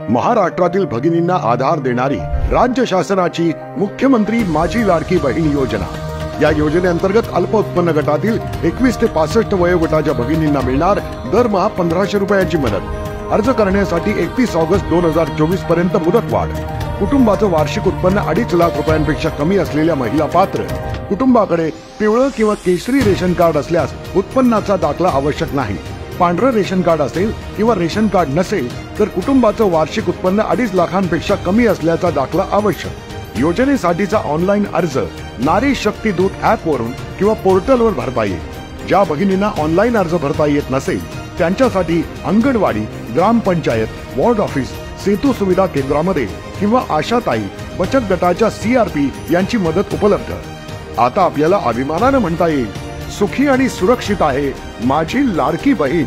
महाराष्ट्रातील भगिनींना आधार देणारी राज्य शासनाची मुख्यमंत्री माझी लाडकी बहीण योजना। या योजनेअंतर्गत अल्प उत्पन्न गटातील 21 ते 65 वयोगटाच्या भगिनींना मिळणार दरमहा 1500 रुपयांची मदत। अर्ज करण्यासाठी 31 ऑगस्ट 2024 पर्यंत मुदतवाढ। कुटुंबाचं वार्षिक उत्पन्न 2.5 लाख रुपयांपेक्षा कमी असलेल्या महिला पात्र। कुटुंबाकडे पिवळं किंवा केशरी रेशन कार्ड असल्यास उत्पन्नाचा दाखला आवश्यक नाही। पांढरं रेशन कार्ड असेल किंवा रेशन कार्ड नसेल तर कुटुंबाचं वार्षिक उत्पन्न 2.5 लाखांपेक्षा कमी असल्याचा दाखला आवश्यक। योजनेसाठीचा ऑनलाईन अर्ज नारी शक्ती दूत ऍप वरून किंवा पोर्टलवर भरता येईल। ज्या भगिनींना ऑनलाईन अर्ज भरता येत नसेल त्यांच्यासाठी अंगणवाडी, ग्रामपंचायत, वॉर्ड ऑफिस, सेतू सुविधा केंद्रामध्ये किंवा आशाताई बचत गटाच्या CRP यांची मदत उपलब्ध। आता आपल्याला अभिमानाने म्हणता येईल, सुखी आणि सुरक्षित आहे माझी लाडकी बहीण।